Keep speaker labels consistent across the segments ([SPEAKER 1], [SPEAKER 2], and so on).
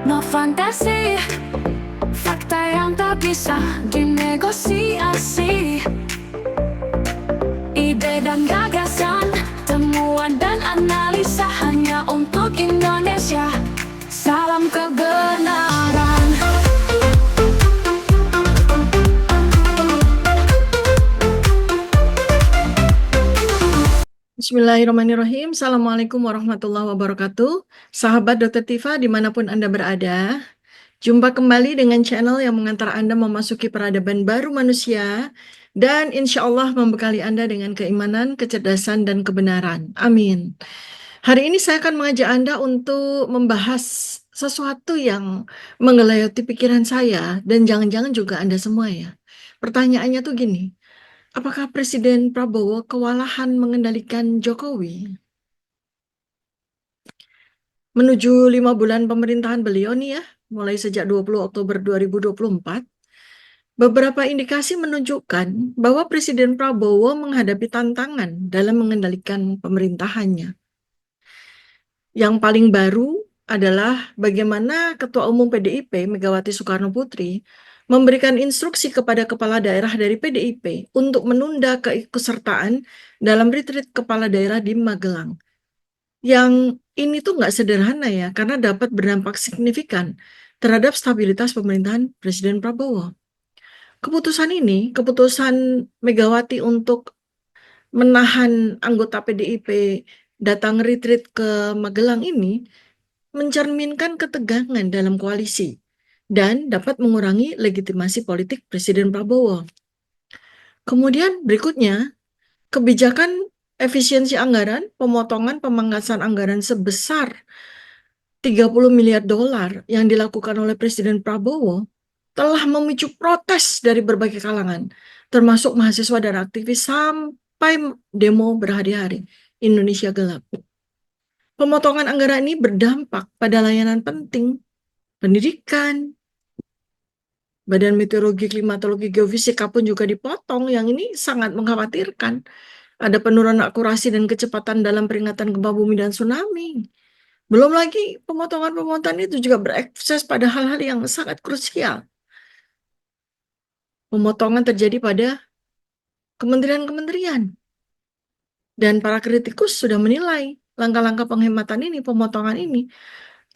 [SPEAKER 1] No fantasi, fakta yang tak bisa dinegosiasi. Ide dan gagasan, temuan dan analisa hanya untuk Indonesia. Salam kebenaran.
[SPEAKER 2] Bismillahirrahmanirrahim. Assalamualaikum warahmatullahi wabarakatuh. Sahabat Dokter Tifa dimanapun Anda berada, jumpa kembali dengan channel yang mengantar Anda memasuki peradaban baru manusia dan insya Allah membekali Anda dengan keimanan, kecerdasan, dan kebenaran. Amin. Hari ini saya akan mengajak Anda untuk membahas sesuatu yang menggelayoti pikiran saya dan jangan-jangan juga Anda semua ya. Pertanyaannya tuh gini, apakah Presiden Prabowo kewalahan mengendalikan Jokowi? Menuju 5 bulan pemerintahan beliau nih ya, mulai sejak 20 Oktober 2024, beberapa indikasi menunjukkan bahwa Presiden Prabowo menghadapi tantangan dalam mengendalikan pemerintahannya. Yang paling baru adalah bagaimana Ketua Umum PDIP, Megawati Soekarno Putri, memberikan instruksi kepada kepala daerah dari PDIP untuk menunda keikutsertaan dalam retreat kepala daerah di Magelang. Yang ini tuh nggak sederhana ya, karena dapat berdampak signifikan terhadap stabilitas pemerintahan Presiden Prabowo. Keputusan ini, keputusan Megawati untuk menahan anggota PDIP datang retreat ke Magelang ini, mencerminkan ketegangan dalam koalisi dan dapat mengurangi legitimasi politik Presiden Prabowo. Kemudian berikutnya, kebijakan efisiensi anggaran, pemotongan pemangkasan anggaran sebesar 30 miliar dolar yang dilakukan oleh Presiden Prabowo telah memicu protes dari berbagai kalangan, termasuk mahasiswa dan aktivis sampai demo berhari-hari. Indonesia gelap. Pemotongan anggaran ini berdampak pada layanan penting, pendidikan, Badan Meteorologi, Klimatologi, Geofisika pun juga dipotong. Yang ini sangat mengkhawatirkan. Ada penurunan akurasi dan kecepatan dalam peringatan gempa bumi dan tsunami. Belum lagi pemotongan-pemotongan itu juga berekses pada hal-hal yang sangat krusial. Pemotongan terjadi pada kementerian-kementerian. Dan para kritikus sudah menilai langkah-langkah penghematan ini, pemotongan ini,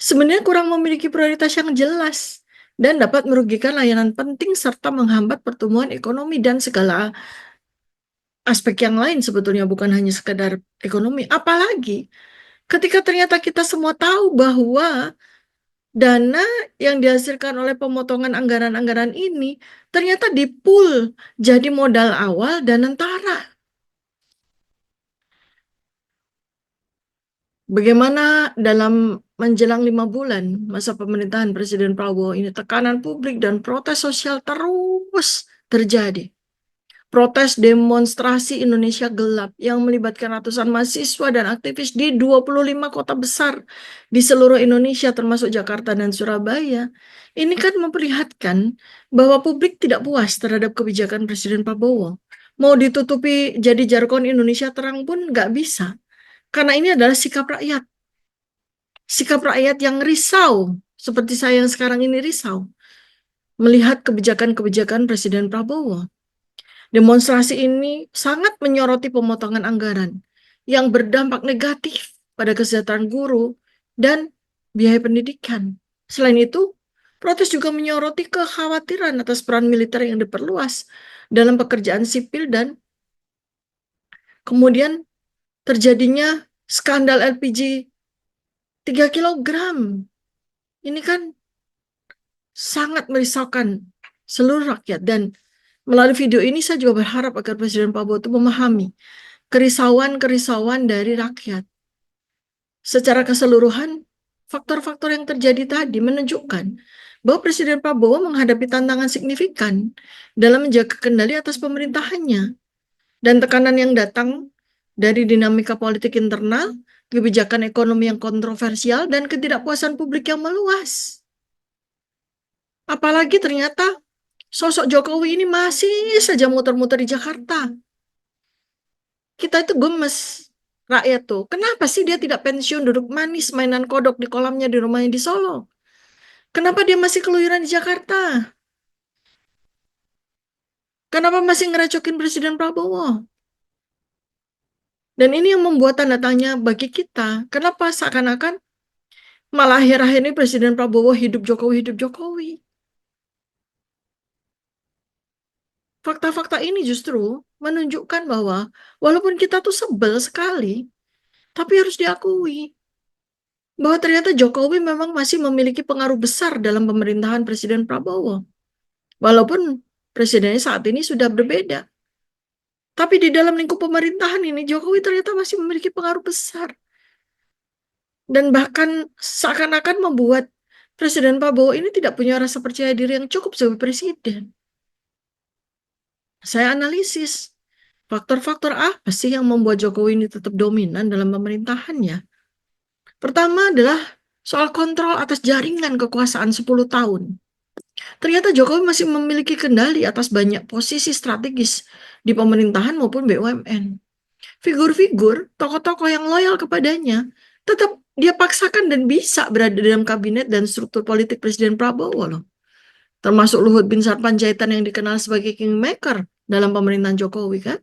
[SPEAKER 2] sebenarnya kurang memiliki prioritas yang jelas dan dapat merugikan layanan penting serta menghambat pertumbuhan ekonomi dan segala aspek yang lain sebetulnya, bukan hanya sekedar ekonomi. Apalagi ketika ternyata kita semua tahu bahwa dana yang dihasilkan oleh pemotongan anggaran-anggaran ini ternyata di-pool jadi modal awal dan antara. Bagaimana dalam menjelang 5 bulan masa pemerintahan Presiden Prabowo ini tekanan publik dan protes sosial terus terjadi. Protes demonstrasi Indonesia Gelap yang melibatkan ratusan mahasiswa dan aktivis di 25 kota besar di seluruh Indonesia termasuk Jakarta dan Surabaya. Ini kan memperlihatkan bahwa publik tidak puas terhadap kebijakan Presiden Prabowo. Mau ditutupi jadi jargon Indonesia terang pun nggak bisa. Karena ini adalah sikap rakyat. Sikap rakyat yang risau, seperti saya yang sekarang ini risau, melihat kebijakan-kebijakan Presiden Prabowo. Demonstrasi ini sangat menyoroti pemotongan anggaran yang berdampak negatif pada kesejahteraan guru dan biaya pendidikan. Selain itu, protes juga menyoroti kekhawatiran atas peran militer yang diperluas dalam pekerjaan sipil dan kemudian terjadinya skandal LPG 3 kilogram. Ini kan sangat merisaukan seluruh rakyat dan melalui video ini saya juga berharap agar Presiden Prabowo itu memahami kerisauan-kerisauan dari rakyat. Secara keseluruhan, faktor-faktor yang terjadi tadi menunjukkan bahwa Presiden Prabowo menghadapi tantangan signifikan dalam menjaga kendali atas pemerintahannya dan tekanan yang datang dari dinamika politik internal, kebijakan ekonomi yang kontroversial, dan ketidakpuasan publik yang meluas. Apalagi ternyata sosok Jokowi ini masih saja muter-muter di Jakarta. Kita itu gemes, rakyat tuh. Kenapa sih dia tidak pensiun, duduk manis, mainan kodok di kolamnya di rumahnya di Solo? Kenapa dia masih keluyuran di Jakarta? Kenapa masih ngerecokin Presiden Prabowo? Dan ini yang membuat tanda tanya bagi kita. Kenapa seakan-akan malah akhir-akhir ini Presiden Prabowo hidup Jokowi, hidup Jokowi. Fakta-fakta ini justru menunjukkan bahwa walaupun kita tuh sebel sekali, tapi harus diakui bahwa ternyata Jokowi memang masih memiliki pengaruh besar dalam pemerintahan Presiden Prabowo. Walaupun presidennya saat ini sudah berbeda. Tapi di dalam lingkup pemerintahan ini, Jokowi ternyata masih memiliki pengaruh besar. Dan bahkan seakan-akan membuat Presiden Prabowo ini tidak punya rasa percaya diri yang cukup sebagai presiden. Saya analisis, faktor-faktor apa sih yang membuat Jokowi ini tetap dominan dalam pemerintahannya? Pertama adalah soal kontrol atas jaringan kekuasaan 10 tahun. Ternyata Jokowi masih memiliki kendali atas banyak posisi strategis di pemerintahan maupun BUMN. Figur-figur, tokoh-tokoh yang loyal kepadanya, tetap dia paksakan dan bisa berada dalam kabinet dan struktur politik Presiden Prabowo loh. Termasuk Luhut Bin Sarpanjaitan yang dikenal sebagai kingmaker dalam pemerintahan Jokowi kan.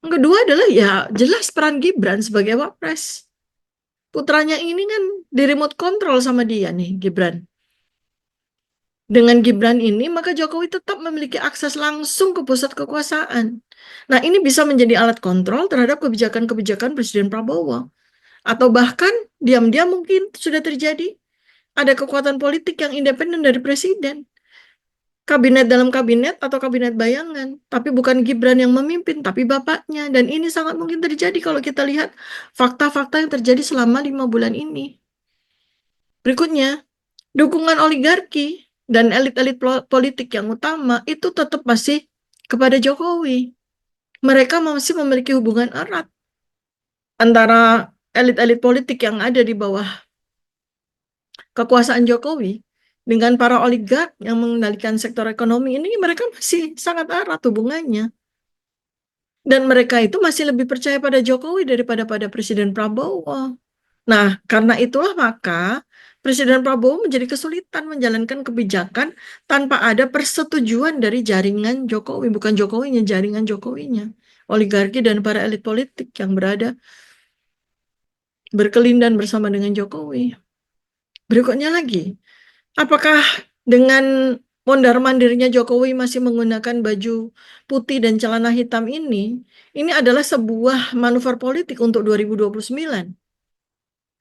[SPEAKER 2] Yang kedua adalah ya jelas peran Gibran sebagai wapres. Putranya ini kan di remote control sama dia nih, Gibran. Dengan Gibran ini, maka Jokowi tetap memiliki akses langsung ke pusat kekuasaan. Nah, ini bisa menjadi alat kontrol terhadap kebijakan-kebijakan Presiden Prabowo. Atau bahkan diam-diam mungkin sudah terjadi ada kekuatan politik yang independen dari presiden. Kabinet dalam kabinet atau kabinet bayangan. Tapi bukan Gibran yang memimpin, tapi bapaknya. Dan ini sangat mungkin terjadi kalau kita lihat fakta-fakta yang terjadi selama 5 bulan ini. Berikutnya, dukungan oligarki dan elit-elit politik yang utama itu tetap masih kepada Jokowi. Mereka masih memiliki hubungan erat antara elit-elit politik yang ada di bawah kekuasaan Jokowi dengan para oligark yang mengendalikan sektor ekonomi ini, mereka masih sangat erat hubungannya. Dan mereka itu masih lebih percaya pada Jokowi daripada pada Presiden Prabowo. Nah, karena itulah maka Presiden Prabowo menjadi kesulitan menjalankan kebijakan tanpa ada persetujuan dari jaringan Jokowi, bukan Jokowinya, jaringan Jokowinya, oligarki dan para elit politik yang berada berkelindan bersama dengan Jokowi. Berikutnya lagi, apakah dengan mondar-mandirnya Jokowi masih menggunakan baju putih dan celana hitam ini adalah sebuah manuver politik untuk 2029?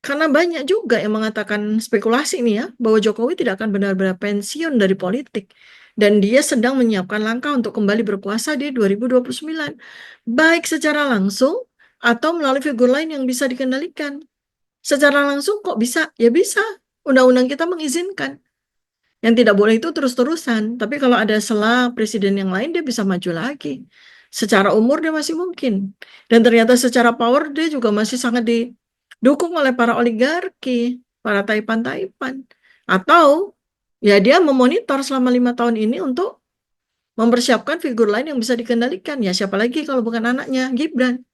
[SPEAKER 2] Karena banyak juga yang mengatakan spekulasi nih ya, bahwa Jokowi tidak akan benar-benar pensiun dari politik. Dan dia sedang menyiapkan langkah untuk kembali berkuasa di 2029. Baik secara langsung atau melalui figur lain yang bisa dikendalikan. Secara langsung kok bisa? Ya bisa. Undang-undang kita mengizinkan. Yang tidak boleh itu terus-terusan. Tapi kalau ada selah presiden yang lain, dia bisa maju lagi. Secara umur dia masih mungkin. Dan ternyata secara power dia juga masih sangat didukung oleh para oligarki, para taipan-taipan. Atau ya dia memonitor selama 5 tahun ini untuk mempersiapkan figur lain yang bisa dikendalikan. Ya siapa lagi kalau bukan anaknya, Gibran.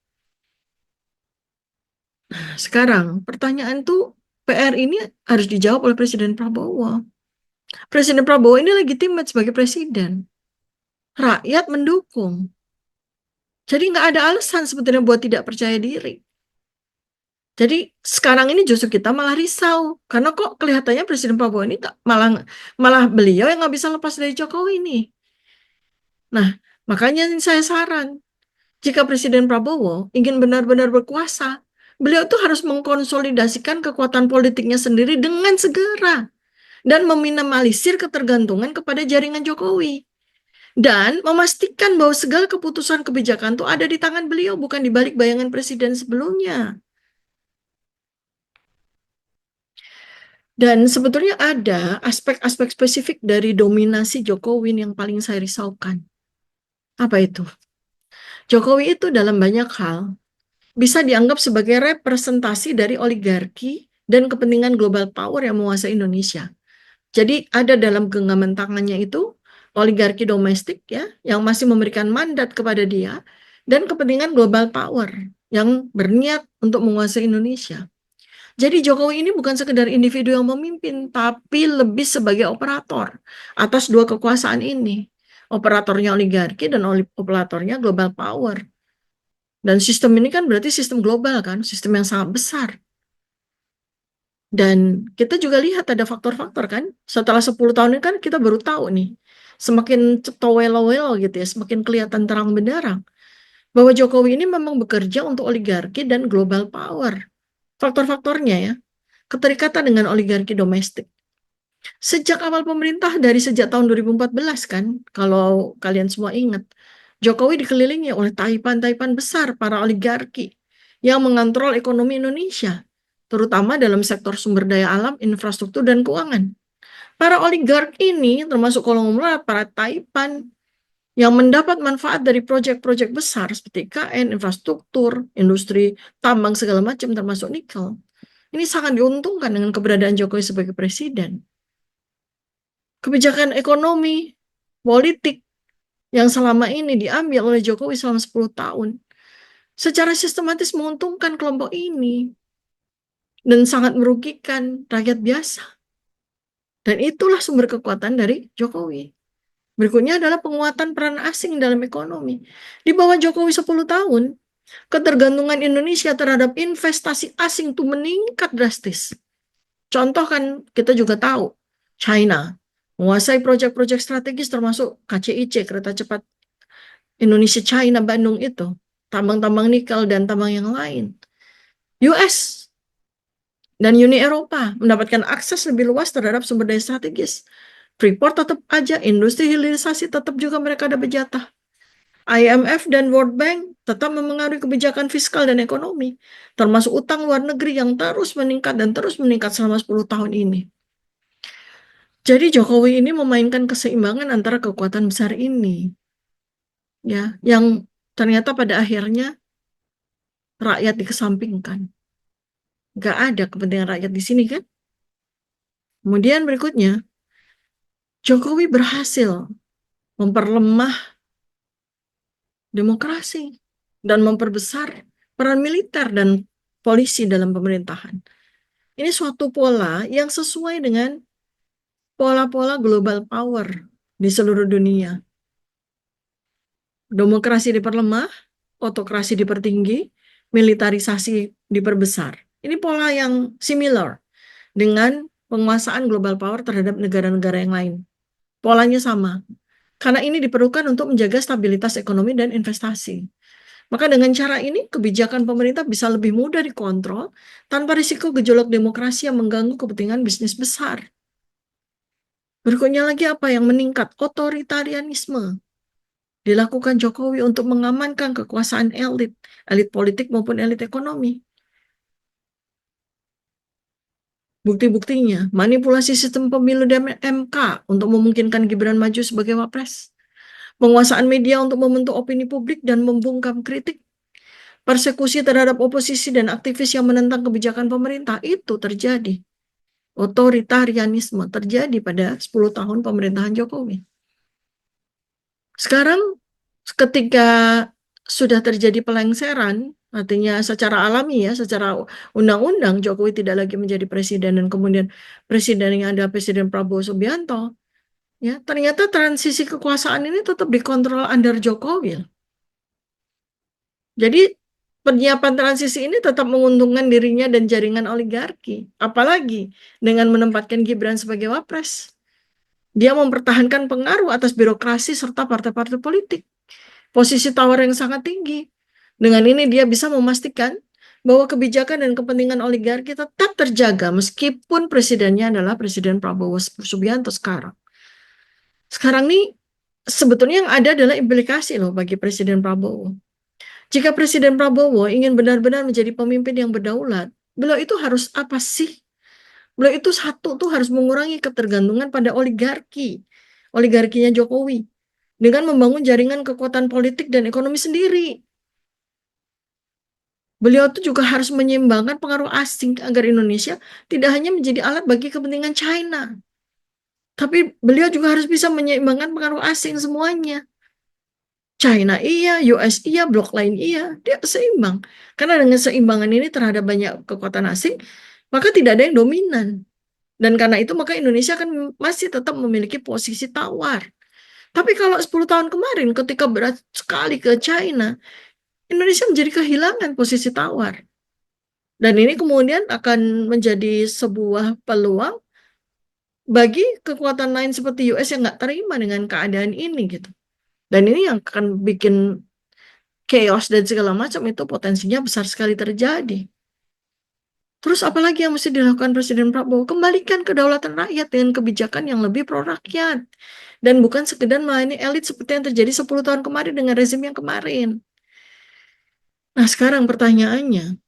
[SPEAKER 2] Sekarang pertanyaan tuh PR ini harus dijawab oleh Presiden Prabowo. Presiden Prabowo ini legitimate sebagai presiden. Rakyat mendukung. Jadi nggak ada alasan sebetulnya buat tidak percaya diri. Jadi sekarang ini justru kita malah risau. Karena kok kelihatannya Presiden Prabowo ini malah beliau yang nggak bisa lepas dari Jokowi nih. Nah, makanya saya saran. Jika Presiden Prabowo ingin benar-benar berkuasa, beliau tuh harus mengkonsolidasikan kekuatan politiknya sendiri dengan segera. Dan meminimalisir ketergantungan kepada jaringan Jokowi. Dan memastikan bahwa segala keputusan kebijakan itu ada di tangan beliau, bukan di balik bayangan presiden sebelumnya. Dan sebetulnya ada aspek-aspek spesifik dari dominasi Jokowi yang paling saya risaukan. Apa itu? Jokowi itu dalam banyak hal bisa dianggap sebagai representasi dari oligarki dan kepentingan global power yang menguasai Indonesia. Jadi ada dalam genggaman tangannya itu oligarki domestik ya yang masih memberikan mandat kepada dia dan kepentingan global power yang berniat untuk menguasai Indonesia. Jadi Jokowi ini bukan sekedar individu yang memimpin, tapi lebih sebagai operator atas dua kekuasaan ini. Operatornya oligarki dan operatornya global power. Dan sistem ini kan berarti sistem global kan, sistem yang sangat besar. Dan kita juga lihat ada faktor-faktor kan, setelah 10 tahun ini kan kita baru tahu nih, semakin towel-owel gitu ya, semakin kelihatan terang benderang, bahwa Jokowi ini memang bekerja untuk oligarki dan global power. Faktor-faktornya ya, keterikatan dengan oligarki domestik. Sejak awal pemerintah dari sejak tahun 2014 kan, kalau kalian semua ingat, Jokowi dikelilingi oleh taipan-taipan besar para oligarki yang mengontrol ekonomi Indonesia, terutama dalam sektor sumber daya alam, infrastruktur, dan keuangan. Para oligark ini termasuk konglomerat para taipan yang mendapat manfaat dari proyek-proyek besar seperti IKN, infrastruktur, industri tambang segala macam termasuk nikel. Ini sangat diuntungkan dengan keberadaan Jokowi sebagai presiden. Kebijakan ekonomi, politik yang selama ini diambil oleh Jokowi selama 10 tahun secara sistematis menguntungkan kelompok ini dan sangat merugikan rakyat biasa. Dan itulah sumber kekuatan dari Jokowi. Berikutnya adalah penguatan peran asing dalam ekonomi. Di bawah Jokowi 10 tahun, ketergantungan Indonesia terhadap investasi asing itu meningkat drastis. Contoh kan kita juga tahu, China menguasai proyek-proyek strategis termasuk KCIC, kereta cepat Indonesia China Bandung itu, tambang-tambang nikel dan tambang yang lain. US dan Uni Eropa mendapatkan akses lebih luas terhadap sumber daya strategis. Freeport tetap aja, industri hilirisasi tetap juga mereka ada berjatah. IMF dan World Bank tetap memengaruhi kebijakan fiskal dan ekonomi, termasuk utang luar negeri yang terus meningkat dan terus meningkat selama 10 tahun ini. Jadi Jokowi ini memainkan keseimbangan antara kekuatan besar ini, ya, yang ternyata pada akhirnya rakyat dikesampingkan. Gak ada kepentingan rakyat di sini kan? Kemudian berikutnya, Jokowi berhasil memperlemah demokrasi dan memperbesar peran militer dan polisi dalam pemerintahan. Ini suatu pola yang sesuai dengan pola-pola global power di seluruh dunia. Demokrasi diperlemah, autokrasi dipertinggi, militarisasi diperbesar. Ini pola yang similar dengan penguasaan global power terhadap negara-negara yang lain. Polanya sama. Karena ini diperlukan untuk menjaga stabilitas ekonomi dan investasi. Maka dengan cara ini, kebijakan pemerintah bisa lebih mudah dikontrol tanpa risiko gejolak demokrasi yang mengganggu kepentingan bisnis besar. Berikutnya lagi apa yang meningkat? Otoritarianisme. Dilakukan Jokowi untuk mengamankan kekuasaan elit, elit politik maupun elit ekonomi. Bukti-buktinya, manipulasi sistem pemilu dan MK untuk memungkinkan Gibran maju sebagai wapres. Penguasaan media untuk membentuk opini publik dan membungkam kritik. Persekusi terhadap oposisi dan aktivis yang menentang kebijakan pemerintah itu terjadi. Otoritarianisme terjadi pada 10 tahun pemerintahan Jokowi. Sekarang ketika sudah terjadi pelengseran, artinya secara alami ya, secara undang-undang Jokowi tidak lagi menjadi presiden dan kemudian presidennya ada Presiden Prabowo Subianto, ya ternyata transisi kekuasaan ini tetap dikontrol under Jokowi. Jadi penyiapan transisi ini tetap menguntungkan dirinya dan jaringan oligarki, apalagi dengan menempatkan Gibran sebagai wapres. Dia mempertahankan pengaruh atas birokrasi serta partai-partai politik. Posisi tawar yang sangat tinggi. Dengan ini dia bisa memastikan bahwa kebijakan dan kepentingan oligarki tetap terjaga meskipun presidennya adalah Presiden Prabowo Subianto sekarang. Sekarang ini sebetulnya yang ada adalah implikasi loh bagi Presiden Prabowo. Jika Presiden Prabowo ingin benar-benar menjadi pemimpin yang berdaulat, beliau itu harus apa sih? Beliau itu satu tuh harus mengurangi ketergantungan pada oligarki, oligarkinya Jokowi, dengan membangun jaringan kekuatan politik dan ekonomi sendiri. Beliau tuh juga harus menyeimbangkan pengaruh asing agar Indonesia tidak hanya menjadi alat bagi kepentingan China, tapi beliau juga harus bisa menyeimbangkan pengaruh asing semuanya. China iya, US iya, blok lain iya, dia seimbang. Karena dengan seimbangan ini terhadap banyak kekuatan asing, maka tidak ada yang dominan. Dan karena itu maka Indonesia kan masih tetap memiliki posisi tawar. Tapi kalau 10 tahun kemarin ketika berat sekali ke China, Indonesia menjadi kehilangan posisi tawar. Dan ini kemudian akan menjadi sebuah peluang bagi kekuatan lain seperti US yang nggak terima dengan keadaan ini gitu. Dan ini yang akan bikin chaos dan segala macam itu potensinya besar sekali terjadi. Terus apalagi yang mesti dilakukan Presiden Prabowo? Kembalikan kedaulatan rakyat dengan kebijakan yang lebih pro rakyat. Dan bukan sekedar melayani elit seperti yang terjadi 10 tahun kemarin dengan rezim yang kemarin. Nah sekarang pertanyaannya,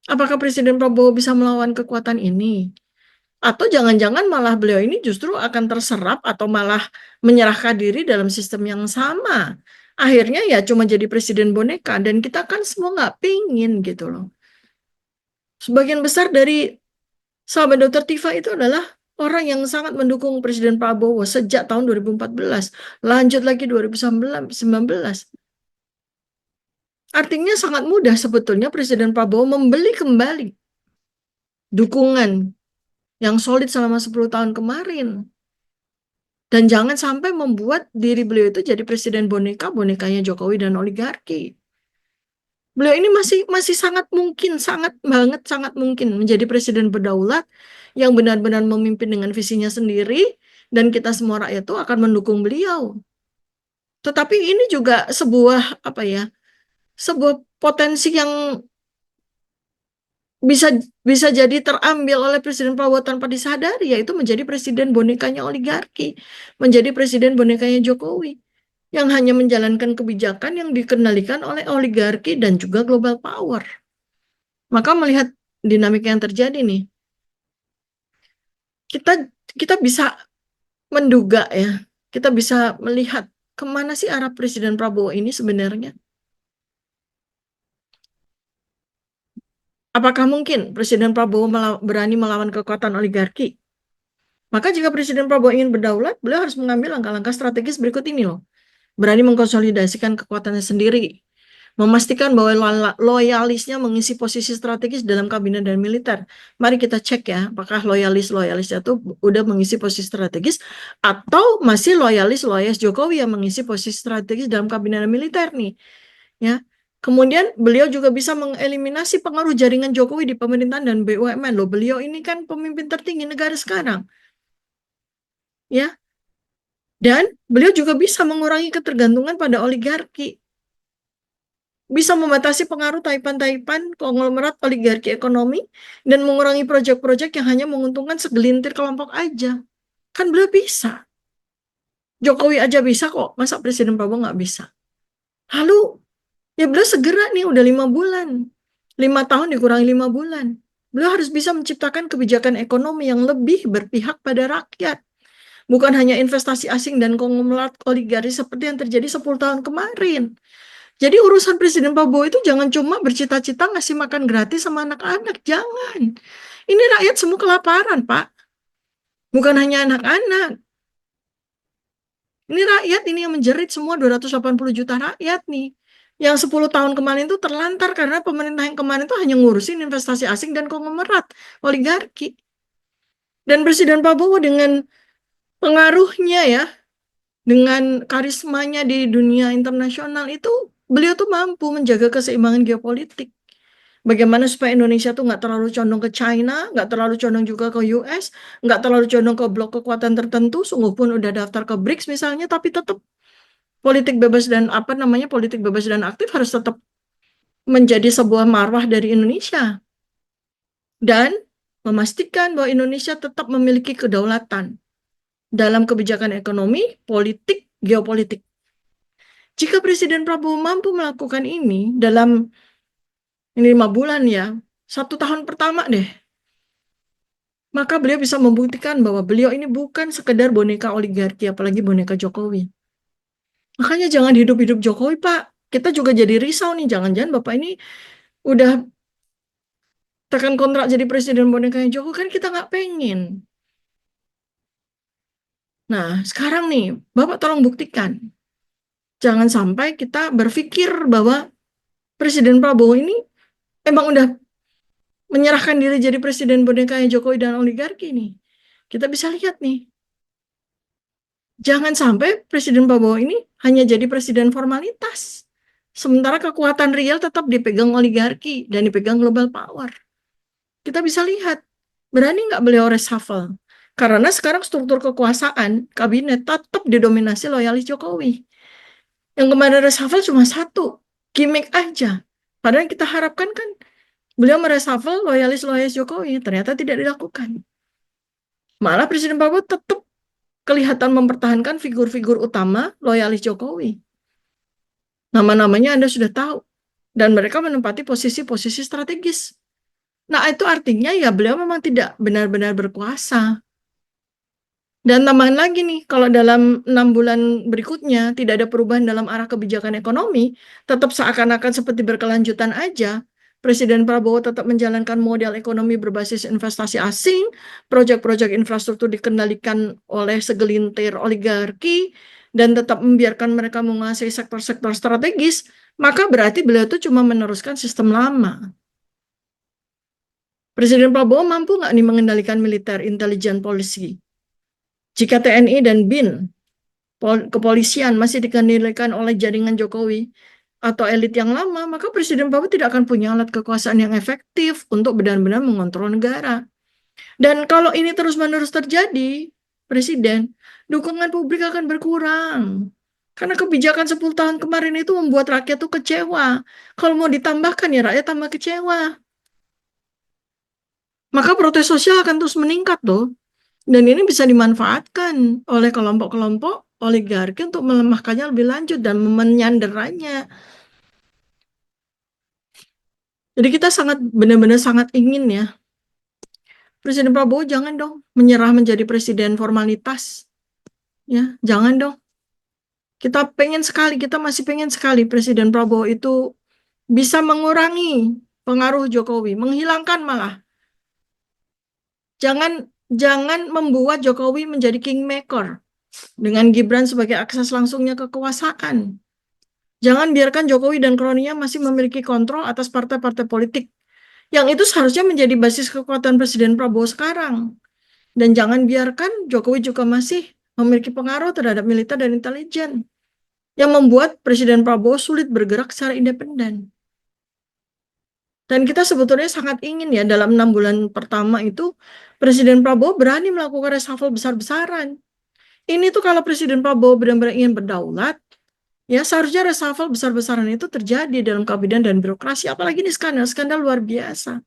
[SPEAKER 2] apakah Presiden Prabowo bisa melawan kekuatan ini? Atau jangan-jangan malah beliau ini justru akan terserap atau malah menyerahkan diri dalam sistem yang sama. Akhirnya ya cuma jadi presiden boneka dan kita kan semua nggak pingin gitu loh. Sebagian besar dari sahabat Dr. Tifa itu adalah orang yang sangat mendukung Presiden Prabowo sejak tahun 2014, lanjut lagi 2019. Artinya sangat mudah sebetulnya Presiden Prabowo membeli kembali dukungan yang solid selama 10 tahun kemarin. Dan jangan sampai membuat diri beliau itu jadi presiden boneka, bonekanya Jokowi dan oligarki. Beliau ini masih sangat mungkin menjadi presiden berdaulat yang benar-benar memimpin dengan visinya sendiri dan kita semua rakyat itu akan mendukung beliau. Tetapi ini juga sebuah apa ya? Sebuah potensi yang bisa bisa jadi terambil oleh Presiden Prabowo tanpa disadari, yaitu menjadi presiden bonekanya oligarki, menjadi presiden bonekanya Jokowi yang hanya menjalankan kebijakan yang dikendalikan oleh oligarki dan juga global power. Maka melihat dinamika yang terjadi nih, kita kita bisa menduga ya, kita bisa melihat kemana sih arah Presiden Prabowo ini sebenarnya. Apakah mungkin Presiden Prabowo berani melawan kekuatan oligarki? Maka jika Presiden Prabowo ingin berdaulat, beliau harus mengambil langkah-langkah strategis berikut ini loh. Berani mengkonsolidasikan kekuatannya sendiri, memastikan bahwa loyalisnya mengisi posisi strategis dalam kabinet dan militer. Mari kita cek ya, apakah loyalisnya itu udah mengisi posisi strategis atau masih loyalis Jokowi yang mengisi posisi strategis dalam kabinet dan militer nih. Ya. Kemudian beliau juga bisa mengeliminasi pengaruh jaringan Jokowi di pemerintahan dan BUMN loh. Beliau ini kan pemimpin tertinggi negara sekarang. Ya, dan beliau juga bisa mengurangi ketergantungan pada oligarki. Bisa membatasi pengaruh taipan-taipan konglomerat oligarki ekonomi dan mengurangi proyek-proyek yang hanya menguntungkan segelintir kelompok aja. Kan beliau bisa. Jokowi aja bisa kok, masa Presiden Prabowo nggak bisa? Lalu, ya beliau segera nih, udah 5 bulan. 5 tahun dikurangi 5 bulan. Beliau harus bisa menciptakan kebijakan ekonomi yang lebih berpihak pada rakyat. Bukan hanya investasi asing dan konglomerat oligarki seperti yang terjadi 10 tahun kemarin. Jadi urusan Presiden Prabowo itu jangan cuma bercita-cita ngasih makan gratis sama anak-anak. Jangan. Ini rakyat semua kelaparan, Pak. Bukan hanya anak-anak. Ini rakyat ini yang menjerit semua 280 juta rakyat nih. Yang 10 tahun kemarin itu terlantar karena pemerintah yang kemarin itu hanya ngurusin investasi asing dan konglomerat oligarki. Dan Presiden Prabowo dengan pengaruhnya ya, dengan karismanya di dunia internasional itu, beliau tuh mampu menjaga keseimbangan geopolitik. Bagaimana supaya Indonesia tuh nggak terlalu condong ke China, nggak terlalu condong juga ke US, nggak terlalu condong ke blok kekuatan tertentu, sungguh pun udah daftar ke BRICS misalnya, tapi tetap politik bebas dan aktif harus tetap menjadi sebuah marwah dari Indonesia. Dan memastikan bahwa Indonesia tetap memiliki kedaulatan dalam kebijakan ekonomi, politik, geopolitik. Jika Presiden Prabowo mampu melakukan ini dalam 5 bulan ya, 1 tahun pertama deh, maka beliau bisa membuktikan bahwa beliau ini bukan sekedar boneka oligarki, apalagi boneka Jokowi. Makanya jangan hidup-hidup Jokowi, Pak. Kita juga jadi risau nih, jangan-jangan Bapak ini udah tekan kontrak jadi presiden bonekanya Jokowi, kan kita nggak pengen. Nah, sekarang nih, Bapak tolong buktikan. Jangan sampai kita berpikir bahwa Presiden Prabowo ini emang udah menyerahkan diri jadi presiden bonekanya Jokowi dan oligarki nih. Kita bisa lihat nih, jangan sampai Presiden Prabowo ini hanya jadi presiden formalitas. Sementara kekuatan real tetap dipegang oligarki dan dipegang global power. Kita bisa lihat, berani nggak beliau reshuffle? Karena sekarang struktur kekuasaan kabinet tetap didominasi loyalis Jokowi. Yang kemarin reshuffle cuma satu, gimmick aja. Padahal yang kita harapkan kan beliau mereshuffle loyalis-loyalis Jokowi, ternyata tidak dilakukan. Malah Presiden Prabowo tetap kelihatan mempertahankan figur-figur utama loyalis Jokowi. Nama-namanya Anda sudah tahu. Dan mereka menempati posisi-posisi strategis. Nah, itu artinya ya beliau memang tidak benar-benar berkuasa. Dan tambahan lagi nih, kalau dalam 6 bulan berikutnya tidak ada perubahan dalam arah kebijakan ekonomi, tetap seakan-akan seperti berkelanjutan aja, Presiden Prabowo tetap menjalankan model ekonomi berbasis investasi asing, proyek-proyek infrastruktur dikendalikan oleh segelintir oligarki, dan tetap membiarkan mereka menguasai sektor-sektor strategis, maka berarti beliau itu cuma meneruskan sistem lama. Presiden Prabowo mampu nggak nih mengendalikan militer, intelligence policy? Jika TNI dan BIN, kepolisian masih dikendalikan oleh jaringan Jokowi atau elit yang lama, maka Presiden Prabowo tidak akan punya alat kekuasaan yang efektif untuk benar-benar mengontrol negara. Dan kalau ini terus-menerus terjadi, Presiden, dukungan publik akan berkurang. Karena kebijakan 10 tahun kemarin itu membuat rakyat tuh kecewa. Kalau mau ditambahkan ya rakyat tambah kecewa. Maka protes sosial akan terus meningkat loh. Dan ini bisa dimanfaatkan oleh kelompok-kelompok oligarki untuk melemahkannya lebih lanjut dan menyanderanya. Jadi kita sangat benar-benar sangat ingin ya, Presiden Prabowo jangan dong menyerah menjadi presiden formalitas. Ya, jangan dong. Kita pengen sekali, kita masih pengen sekali Presiden Prabowo itu bisa mengurangi pengaruh Jokowi, menghilangkan malah. Jangan membuat Jokowi menjadi kingmaker dengan Gibran sebagai akses langsungnya kekuasaan. Jangan biarkan Jokowi dan kroninya masih memiliki kontrol atas partai-partai politik. Yang itu seharusnya menjadi basis kekuatan Presiden Prabowo sekarang. Dan jangan biarkan Jokowi juga masih memiliki pengaruh terhadap militer dan intelijen. Yang membuat Presiden Prabowo sulit bergerak secara independen. Dan kita sebetulnya sangat ingin ya dalam 6 bulan pertama itu Presiden Prabowo berani melakukan reshuffle besar-besaran. Ini tuh kalau Presiden Prabowo benar-benar ingin berdaulat, ya seharusnya reshuffle besar-besaran itu terjadi dalam kabinet dan birokrasi. Apalagi ini skandal luar biasa.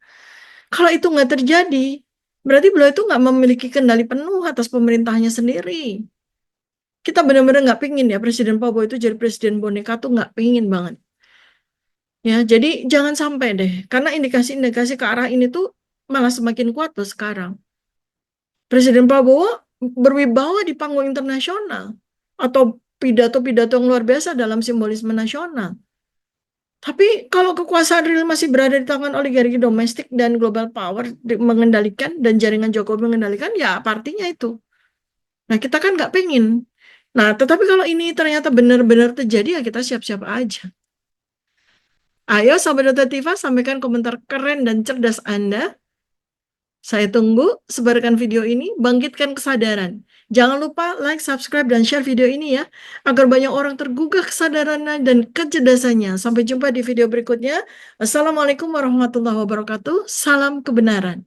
[SPEAKER 2] Kalau itu nggak terjadi, berarti beliau itu nggak memiliki kendali penuh atas pemerintahnya sendiri. Kita benar-benar nggak pingin ya Presiden Prabowo itu jadi presiden boneka tuh nggak pingin banget. Ya, jadi jangan sampai deh, karena indikasi-indikasi ke arah ini tuh malah semakin kuat loh sekarang. Presiden Prabowo berwibawa di panggung internasional atau pidato-pidato yang luar biasa dalam simbolisme nasional. Tapi kalau kekuasaan real masih berada di tangan oligarki domestik dan global power mengendalikan dan jaringan Jokowi mengendalikan, ya apa artinya itu? Nah, kita kan nggak pengen. Nah, tetapi kalau ini ternyata benar-benar terjadi, ya kita siap-siap aja. Ayo, Sobat Data Tifa, sampaikan komentar keren dan cerdas Anda. Saya tunggu, sebarkan video ini, bangkitkan kesadaran. Jangan lupa like, subscribe, dan share video ini ya, agar banyak orang tergugah kesadarannya dan kecerdasannya. Sampai jumpa di video berikutnya. Assalamualaikum warahmatullahi wabarakatuh. Salam kebenaran.